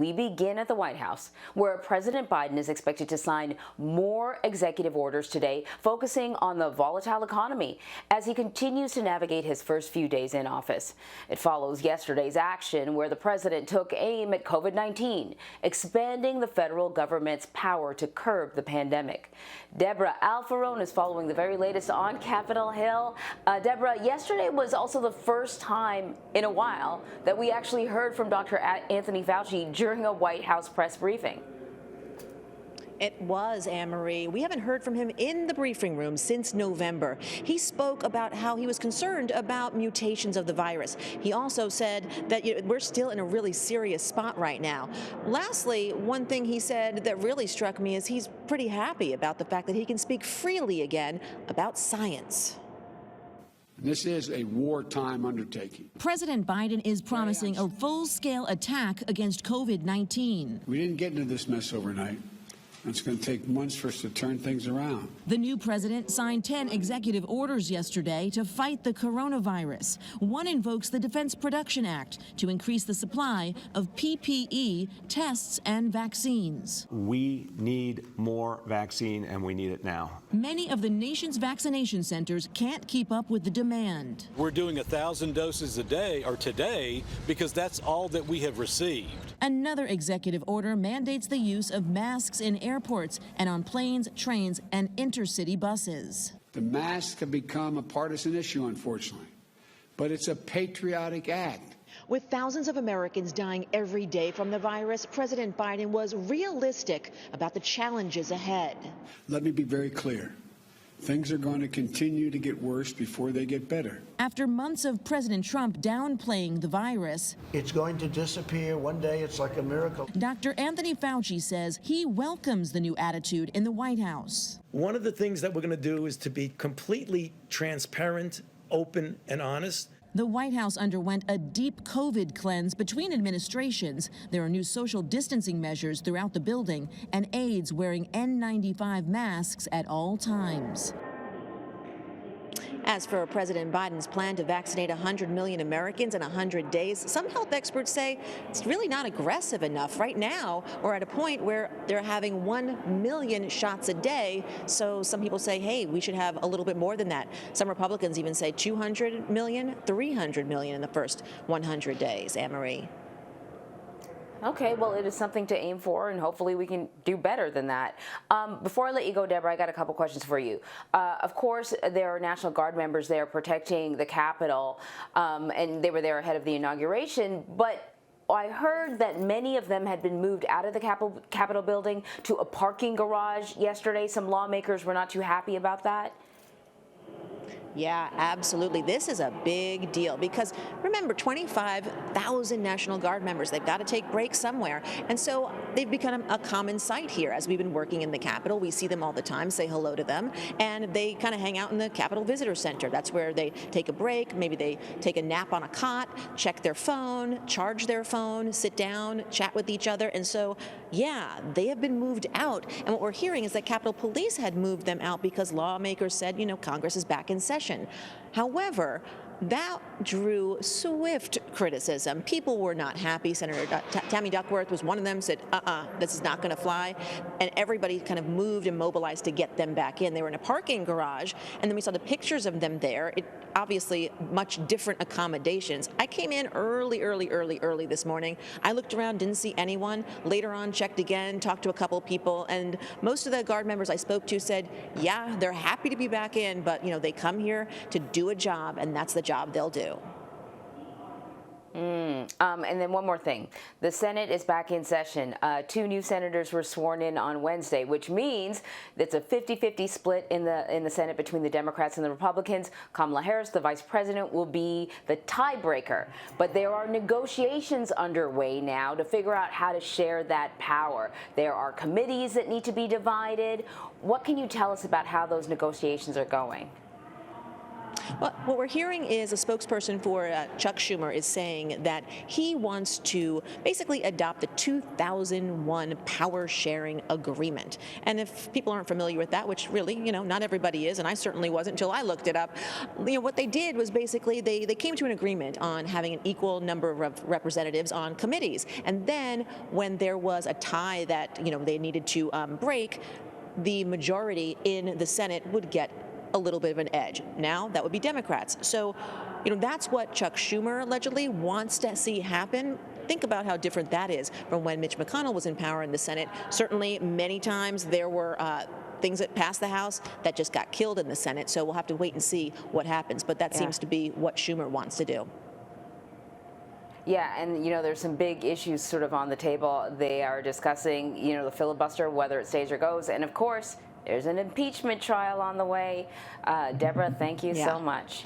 we begin at the White House, where President Biden is expected to sign more executive orders today, focusing on the volatile economy as he continues to navigate his first few days in office. It follows yesterday's action where the president took aim at COVID-19, expanding the federal government's power to curb the pandemic. Debra Alfarone is following the very latest on Capitol Hill. Debra, yesterday was also the first time in a while that we actually heard from Dr. Anthony Fauci during a White House press briefing. It was, Anne-Marie. We haven't heard from him in the briefing room since November. He spoke about how he was concerned about mutations of the virus. He also said that we're still in a really serious spot right now. Lastly, one thing he said that really struck me is he's pretty happy about the fact that he can speak freely again about science. This is a wartime undertaking. President Biden is promising a full-scale attack against COVID-19. We didn't get into this mess overnight. It's going to take months for us to turn things around. The new president signed 10 executive orders yesterday to fight the coronavirus. One invokes the Defense Production Act to increase the supply of PPE, tests, and vaccines. We need more vaccine, and we need it now. Many of the nation's vaccination centers can't keep up with the demand. We're doing 1,000 doses a day, or today, because that's all that we have received. Another executive order mandates the use of masks in airports and on planes, trains, and intercity buses. The mask have become a partisan issue, unfortunately, but it's a patriotic act. With thousands of Americans dying every day from the virus, President Biden was realistic about the challenges ahead. Let me be very clear. Things are going to continue to get worse before they get better. After months of President Trump downplaying the virus, it's going to disappear. One day it's like a miracle. Dr. Anthony Fauci says he welcomes the new attitude in the White House. One of the things that we're going to do is to be completely transparent, open, and honest. The White House underwent a deep COVID cleanse between administrations. There are new social distancing measures throughout the building and aides wearing N95 masks at all times. As for President Biden's plan to vaccinate 100 million Americans in 100 days, some health experts say it's really not aggressive enough. Right now, we're at a point where they're having 1 million shots a day. So some people say, hey, we should have a little bit more than that. Some Republicans even say 200 million, 300 million in the first 100 days. Anne-Marie. Okay, well, it is something to aim for, and hopefully we can do better than that. Before I let you go, Deborah, I got a couple questions for you. Of course, there are National Guard members there protecting the Capitol, and they were there ahead of the inauguration, but I heard that many of them had been moved out of the Capitol building to a parking garage yesterday. Some lawmakers were not too happy about that. Yeah, absolutely. This is a big deal because remember, 25,000 National Guard members, they've got to take breaks somewhere. And so they've become a common sight here. As we've been working in the Capitol, we see them all the time, say hello to them, and they kind of hang out in the Capitol Visitor Center. That's where they take a break, maybe they take a nap on a cot, check their phone, charge their phone, sit down, chat with each other. And so, yeah, they have been moved out. And what we're hearing is that Capitol Police had moved them out because lawmakers said, Congress is back in session. However, that drew swift criticism. People were not happy. Senator Tammy Duckworth was one of them, said, this is not going to fly. And everybody kind of moved and mobilized to get them back in. They were in a parking garage, and then we saw the pictures of them there. Obviously, much different accommodations. I came in early this morning. I looked around, didn't see anyone. Later on, checked again, talked to a couple of people, and most of the Guard members I spoke to said, yeah, they're happy to be back in, but, they come here to do a job, and that's the job they'll do. And then one more thing. The Senate is back in session. 2 new senators were sworn in on Wednesday, which means it's a 50-50 split in the Senate between the Democrats and the Republicans. Kamala Harris, the vice president, will be the tiebreaker. But there are negotiations underway now to figure out how to share that power. There are committees that need to be divided. What can you tell us about how those negotiations are going? Well, what we're hearing is a spokesperson for Chuck Schumer is saying that he wants to basically adopt the 2001 power sharing agreement. And if people aren't familiar with that, which really, not everybody is, and I certainly wasn't until I looked it up, what they did was basically they came to an agreement on having an equal number of representatives on committees. And then when there was a tie that, they needed to break, the majority in the Senate would get a little bit of an edge. Now that would be Democrats. So, that's what Chuck Schumer allegedly wants to see happen. Think about how different that is from when Mitch McConnell was in power in the Senate. Certainly, many times there were things that passed the House that just got killed in the Senate. So we'll have to wait and see what happens. But that seems to be what Schumer wants to do. Yeah, and there's some big issues sort of on the table. They are discussing, the filibuster, whether it stays or goes, and of course, there's an impeachment trial on the way. Deborah, thank you so much.